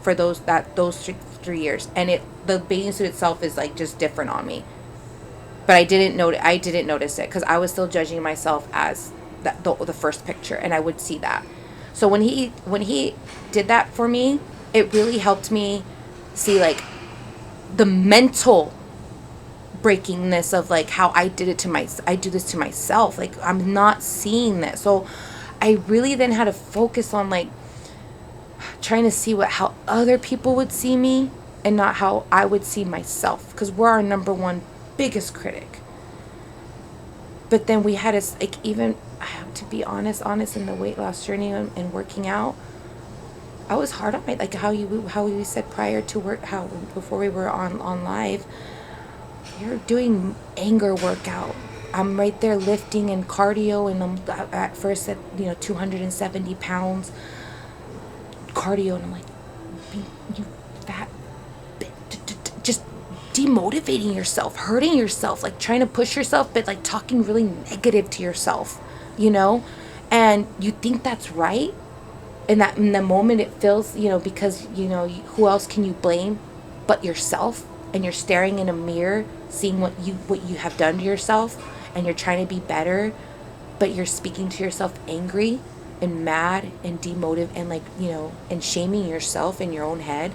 for those 3 years, and the bathing suit itself is like just different on me. But I didn't notice it because I was still judging myself as the first picture, and I would see that. So when he did that for me, it really helped me see like the mental breakingness of like how I do this to myself. Like, I'm not seeing that. So I really then had to focus on like trying to see how other people would see me and not how I would see myself, because we're our number one biggest critic. But then we had to like, even to be honest in the weight loss journey and working out, I was hard on my, like how you said prior to work, how before we were on live, you're doing anger workout. I'm right there lifting and cardio, and I'm at first at 270 pounds cardio, and I'm like, you fat bitch, just demotivating yourself, hurting yourself, like trying to push yourself, but like talking really negative to yourself, and you think that's right. And that in the moment it feels, because who else can you blame but yourself? And you're staring in a mirror, seeing what you have done to yourself, and you're trying to be better, but you're speaking to yourself angry and mad and demotive and like, and shaming yourself in your own head.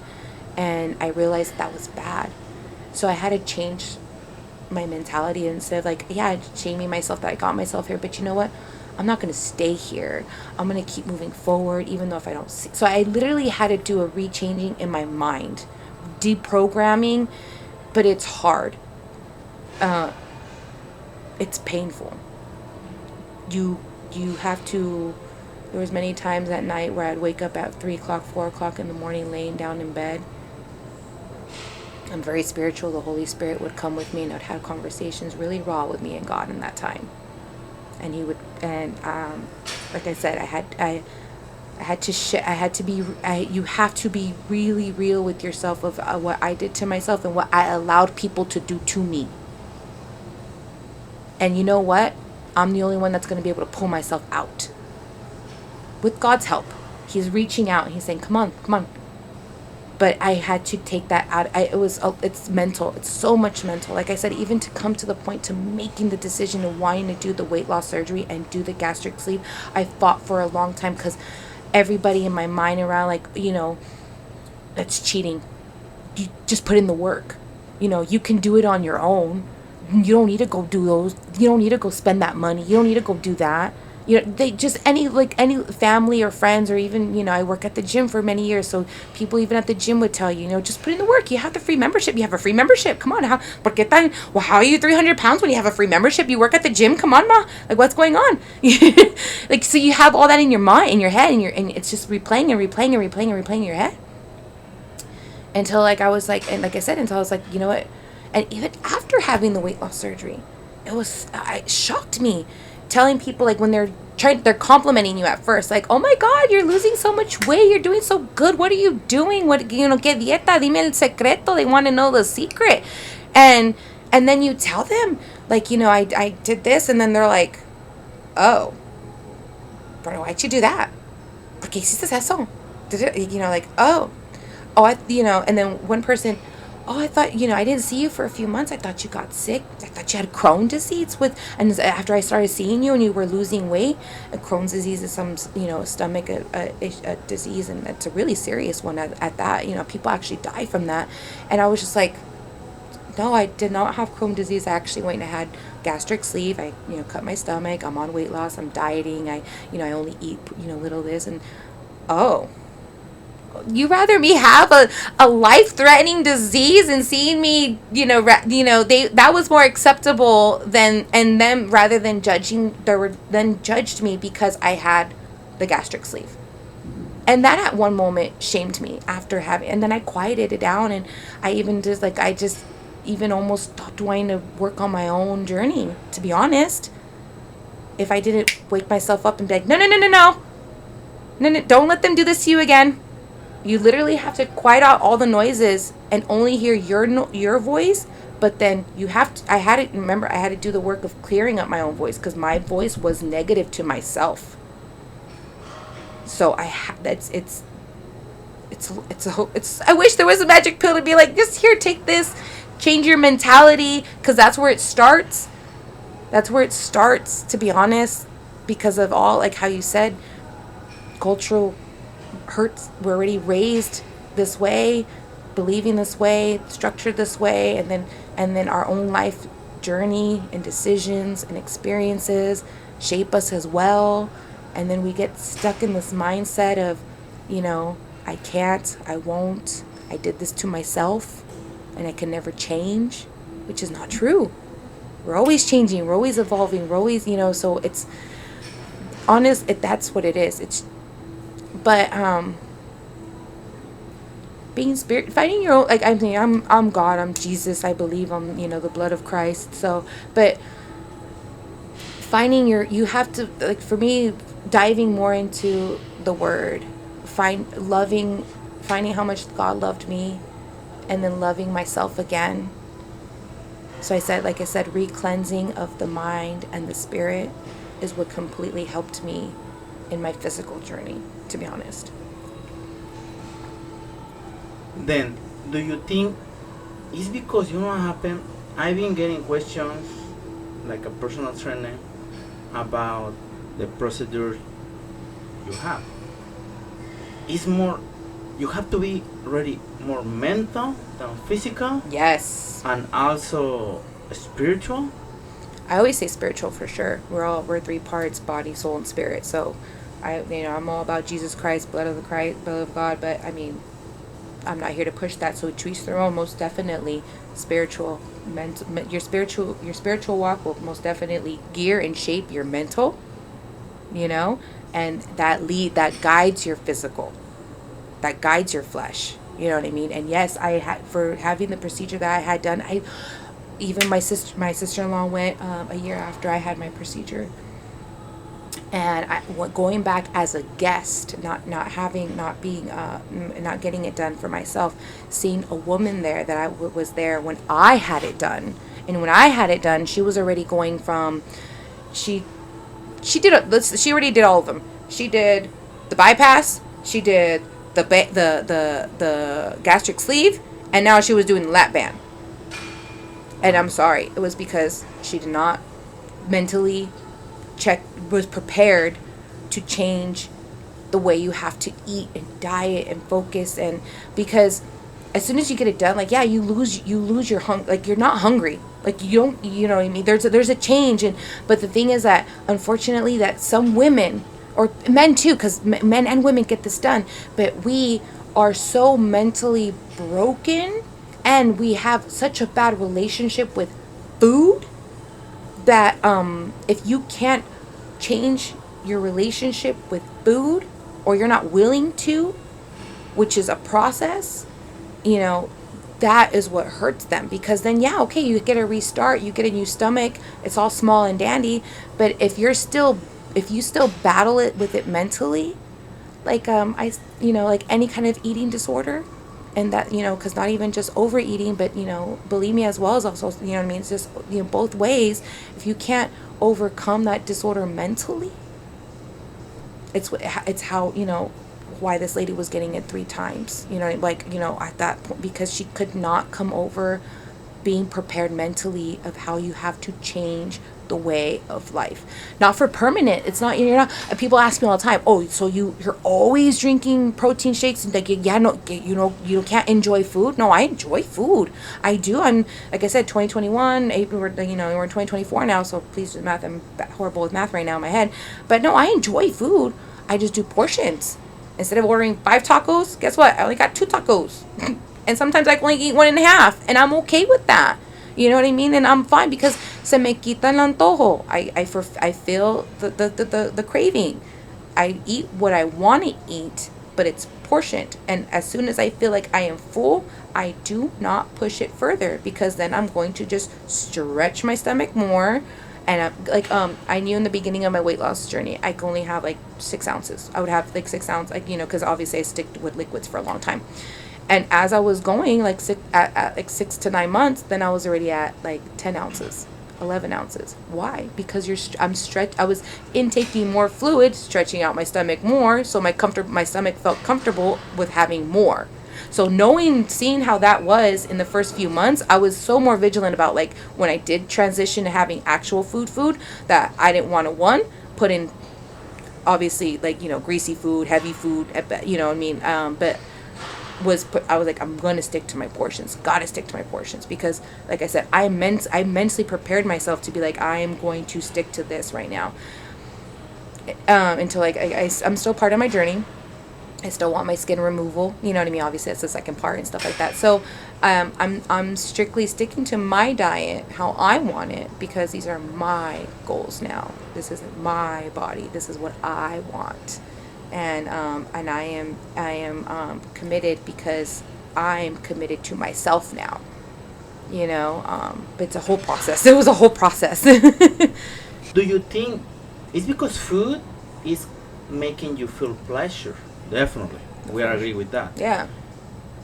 And I realized that was bad. So I had to change my mentality instead of like, shaming myself that I got myself here. But you know what? I'm not going to stay here. I'm going to keep moving forward, even though if I don't see. So I literally had to do a rechanging in my mind, deprogramming, but it's hard. It's painful. You have to. There was many times at night where I'd wake up at 3 o'clock, 4 o'clock in the morning, laying down in bed. I'm very spiritual. The Holy Spirit would come with me, and I'd have conversations really raw with me and God in that time. And he would, and like I said, you have to be really real with yourself of what I did to myself and what I allowed people to do to me. And you know what? I'm the only one that's going to be able to pull myself out. With God's help. He's reaching out. He's saying, come on. But I had to take that out. It's mental. It's so much mental. Like I said, even to come to the point to making the decision of wanting to do the weight loss surgery and do the gastric sleeve, I fought for a long time because everybody in my mind around, like, that's cheating. You just put in the work. You can do it on your own. You don't need to go do those. You don't need to go spend that money. You don't need to go do that. They just any family or friends, or even, I work at the gym for many years. So people even at the gym would tell you, just put in the work. You have the free membership. You have a free membership. Come on. How are you 300 pounds when you have a free membership? You work at the gym. Come on, ma. Like, what's going on? Like, so you have all that in your mind, in your head, and it's just replaying in your head. Until like I was like, and like I said, until I was like, you know what? And even after having the weight loss surgery, it shocked me. Telling people, like, when they're complimenting you at first, like, oh my God, you're losing so much weight, you're doing so good, what are you doing, que dieta, dime el secreto, they want to know the secret. And then you tell them, like, I did this, and then they're like, oh, but why'd you do that? ¿Por qué hiciste eso? Like, and then one person, I thought, I didn't see you for a few months. I thought you got sick. I thought you had Crohn's disease and after I started seeing you and you were losing weight. Crohn's disease is some, stomach a disease, and it's a really serious one at that. People actually die from that. And I was just like, no, I did not have Crohn's disease. I actually went and had gastric sleeve. I, cut my stomach. I'm on weight loss. I'm dieting. I only eat, little this, and you rather me have a life-threatening disease and seeing me, that was more acceptable than, and them, rather than judged me because I had the gastric sleeve. And that at one moment shamed me after having, and then I quieted it down, and I even just even almost stopped wanting to work on my own journey, to be honest. If I didn't wake myself up and be like, no, don't let them do this to you again. You literally have to quiet out all the noises and only hear your voice. But then I had to do the work of clearing up my own voice, because my voice was negative to myself. So it's I wish there was a magic pill to be like, just here, take this, change your mentality, because that's where it starts. That's where it starts, to be honest, because of all, like how you said, cultural hurts. We're already raised this way, believing this way, structured this way, and then our own life journey and decisions and experiences shape us as well. And then we get stuck in this mindset of, I can't, I won't, I did this to myself, and I can never change, which is not true. We're always changing, we're always evolving, we're always, so it's honest, that's what it is. But being spirit, finding your own, like, I mean, I'm God, I'm Jesus, I believe I'm, the blood of Christ. So, but finding you have to, like, for me, diving more into the Word, finding how much God loved me, and then loving myself again. So like I said, re-cleansing of the mind and the spirit is what completely helped me in my physical journey, to be honest. Then, do you think it's because what happened? I've been getting questions, like a personal trainer, about the procedure you have. It's more, you have to be ready, more mental than physical. Yes. And also spiritual. I always say spiritual for sure. We're 3 parts: body, soul, and spirit. So, I'm all about Jesus Christ, blood of God. But I mean, I'm not here to push that. So to each their own. Most definitely, spiritual, mental. Your spiritual walk will most definitely gear and shape your mental. And that guides your physical. That guides your flesh. You know what I mean? And yes, for having the procedure that I had done, even my sister-in-law went a year after I had my procedure, and going back as a guest, not getting it done for myself, seeing a woman there that was there when I had it done, and when I had it done, she was already going from she already did all of them. She did the bypass, she did the gastric sleeve, and now she was doing the lap band. And I'm sorry, it was because she did not mentally was prepared to change the way you have to eat and diet and focus. And because as soon as you get it done, like, yeah, you lose your hunger, like, you're not hungry, like, you don't, you know what I mean, there's a change. But the thing is that, unfortunately, that some women, or men too, because men and women get this done, but we are so mentally broken, and we have such a bad relationship with food that if you can't change your relationship with food, or you're not willing to, which is a process, that is what hurts them. Because then, yeah, okay, you get a restart, you get a new stomach, it's all small and dandy, but if you still battle it with it mentally, like like any kind of eating disorder, and that, because not even just overeating, but bulimia as well is also, what I mean, it's just, both ways. If you can't overcome that disorder mentally, it's how, why this lady was getting it 3 times, at that point, because she could not come over being prepared mentally of how you have to change the way of life. Not for permanent. It's not, people ask me all the time, oh, so you're always drinking protein shakes, and like, yeah, no, you can't enjoy food. No, I enjoy food. I do. I'm, like I said, 2021, we're in 2024 now, so please do the math. I'm horrible with math right now in my head. But no, I enjoy food. I just do portions. Instead of ordering 5 tacos, guess what? I only got 2 tacos. And sometimes I can only eat 1.5, and I'm okay with that. You know what I mean? And I'm fine, because se me quita el antojo. I feel the craving. I eat what I want to eat, but it's portioned. And as soon as I feel like I am full, I do not push it further, because then I'm going to just stretch my stomach more. And I knew in the beginning of my weight loss journey, I could only have like 6 ounces. I would have like 6 ounces, because obviously I stick with liquids for a long time. And as I was going, like, at 6 to 9 months, then I was already at like 10 ounces 11 ounces. Why? Because I was intaking more fluid, stretching out my stomach more, so my stomach felt comfortable with having more. So seeing how that was in the first few months, I was so more vigilant about, like, when I did transition to having actual food, that I didn't want to, one, put in, obviously, like, greasy food, heavy food, you know what I mean? But I was like, I'm going to stick to my portions. Got to stick to my portions, because, like I said, I mentally prepared myself to be like, I am going to stick to this right now. Until, like, I'm still part of my journey. I still want my skin removal. You know what I mean? Obviously, that's the second part and stuff like that. So, I'm strictly sticking to my diet how I want it, because these are my goals now. This is my body. This is what I want, and I am committed, because I'm committed to myself now. But it's a whole process. It was a whole process. Do you think it's because food is making you feel pleasure? Definitely. We are agree with that. Yeah.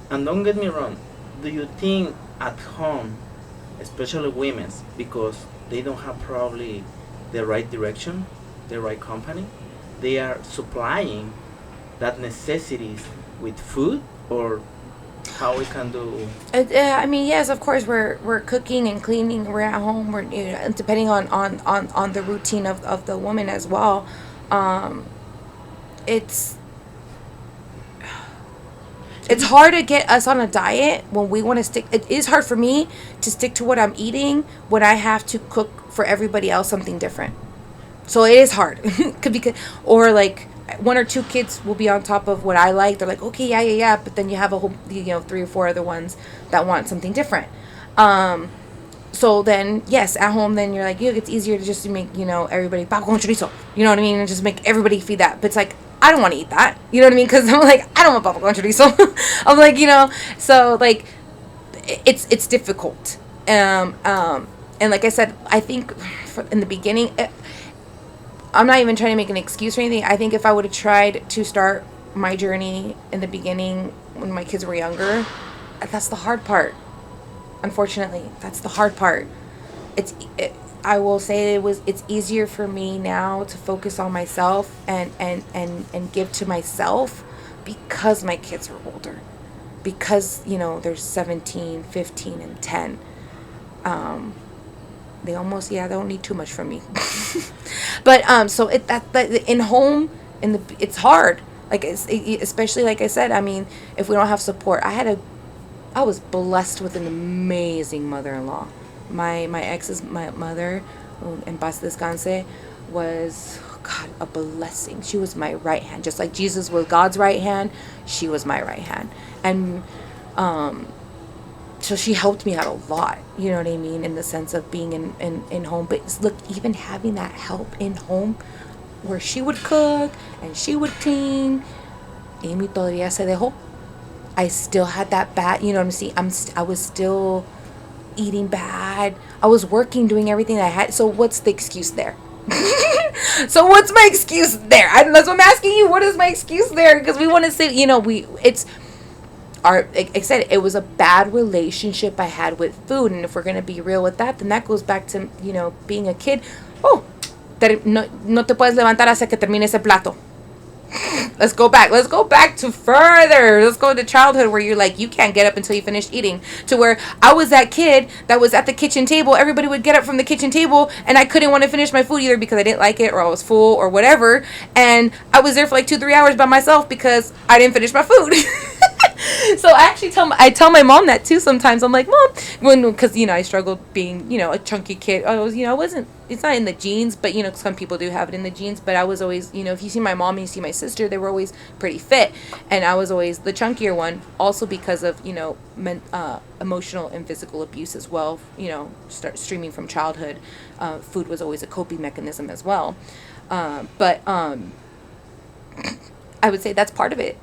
And don't get me wrong, do you think at home, especially women's, because they don't have probably the right direction, the right company, they are supplying that necessities with food, or how we can do? I mean, yes, of course, we're cooking and cleaning. We're at home. We're, depending on the routine of the woman as well. It's hard to get us on a diet when we want to stick. It is hard for me to stick to what I'm eating when I have to cook for everybody else something different. So it is hard. Or, like, one or two kids will be on top of what I like. They're like, okay, yeah. But then you have a whole, 3 or 4 other ones that want something different. So then, yes, at home, then you're like, it's easier to just make, everybody papa con chorizo. You know what I mean? And just make everybody feed that. But it's like, I don't want to eat that. You know what I mean? Because I'm like, I don't want papa con chorizo. I'm like, so, like, it's difficult. And like I said, I think in the beginning, I'm not even trying to make an excuse or anything. I think if I would have tried to start my journey in the beginning when my kids were younger, that's the hard part. Unfortunately, that's the hard part. I will say it's easier for me now to focus on myself and give to myself, because my kids are older. Because, they're 17, 15, and 10. They don't need too much from me. But so that in home, it's hard. Like, especially, like I said, I mean, if we don't have support, I was blessed with an amazing mother-in-law. My ex's mother, en paz descanse, was, God, a blessing. She was my right hand. Just like Jesus was God's right hand, she was my right hand. And so she helped me out a lot, you know what I mean, in the sense of being in home. But look, even having that help in home, where she would cook and she would clean, Amy todavía se dejó. I still had that bad, you know what I'm saying? I was still eating bad. I was working, doing everything I had. So what's the excuse there? So what's my excuse there? That's what I'm asking you. What is my excuse there? Because we want to say, like I said, it was a bad relationship I had with food. And if we're going to be real with that, then that goes back to, being a kid. Oh, no te puedes levantar hasta que termine ese plato. Let's go back to further. Let's go to childhood, where you're like, you can't get up until you finish eating. To where I was that kid that was at the kitchen table. Everybody would get up from the kitchen table, and I couldn't want to finish my food either, because I didn't like it, or I was full, or whatever. And I was there for like 2-3 hours by myself because I didn't finish my food. So I actually tell my mom that too sometimes. I'm like, Mom, because I struggled being a chunky kid. I wasn't. It's not in the genes, but some people do have it in the genes. But I was always, if you see my mom and you see my sister, they were always pretty fit, and I was always the chunkier one. Also because of emotional and physical abuse as well. Streaming from childhood, food was always a coping mechanism as well. But I would say that's part of it.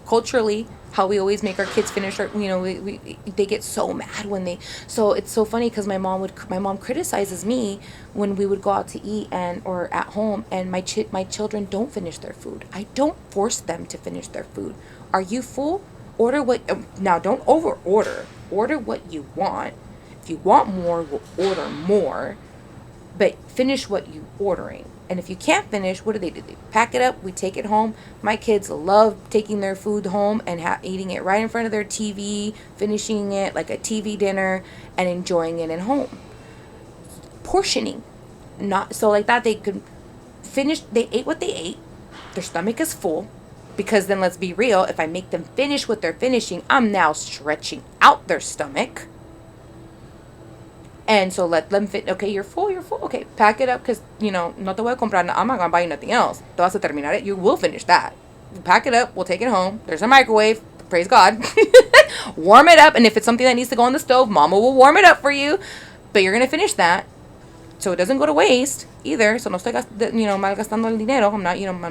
Culturally, how we always make our kids finish our, they get so mad when so it's so funny, because my mom criticizes me when we would go out to eat or at home, and my children don't finish their food. I don't force them to finish their food. Are you full? Order what, now don't over order what you want, If you want more, we'll order more, but finish what you're ordering. And if you can't finish, what do? They pack it up. We take it home. My kids love taking their food home and eating it right in front of their TV, finishing it like a TV dinner, and enjoying it at home. Portioning, not so like that. They could finish. They ate what they ate. Their stomach is full. Because then let's be real, if I make them finish what they're finishing, I'm now stretching out their stomach. And so let them fit. Okay, you're full. Okay, pack it up because, no te voy a comprar. I'm not going to buy you nothing else. Te vas a terminar it. You will finish that. Pack it up. We'll take it home. There's a microwave. Praise God. Warm it up. And if it's something that needs to go on the stove, Mama will warm it up for you. But you're going to finish that. So it doesn't go to waste either. So no estoy, malgastando el dinero. I'm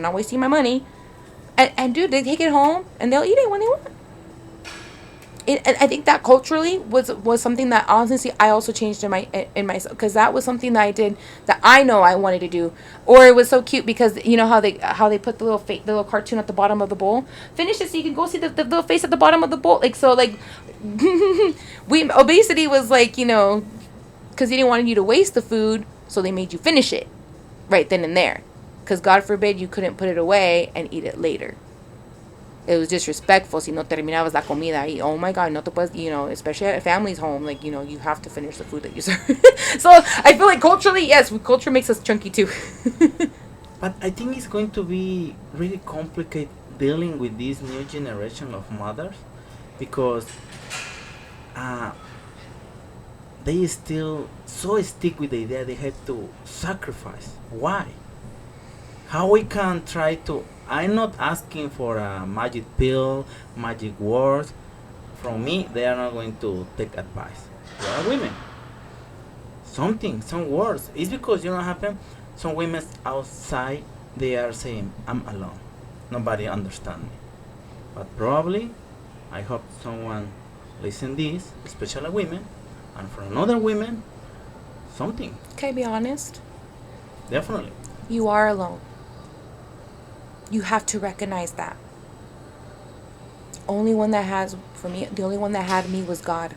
not wasting my money. And dude, they take it home and they'll eat it when they want. And I think that culturally was something that honestly I also changed in myself, because that was something that I did that I know I wanted to do. Or it was so cute because you know how they put the little cartoon at the bottom of the bowl. Finish it so you can go see the little face at the bottom of the bowl. Like so, like obesity was like because they didn't want you to waste the food, so they made you finish it right then and there. Because God forbid you couldn't put it away and eat it later. It was disrespectful si no terminabas la comida. Y, oh my God, no te puedes, especially at a family's home, like, you have to finish the food that you serve. So I feel like culturally, yes, culture makes us chunky too. But I think it's going to be really complicated dealing with this new generation of mothers because they still so stick with the idea they have to sacrifice. Why? How we can try to... I'm not asking for a magic pill, magic words. From me, they are not going to take advice. They are women. Some words. It's because, what happened? Some women outside, they are saying, I'm alone. Nobody understands me. But probably, I hope someone listen this, especially women, and for another women, something. Can I be honest? Definitely. You are alone. You have to recognize that. The only one that had me was God.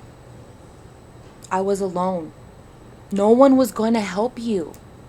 I was alone. No one was going to help you.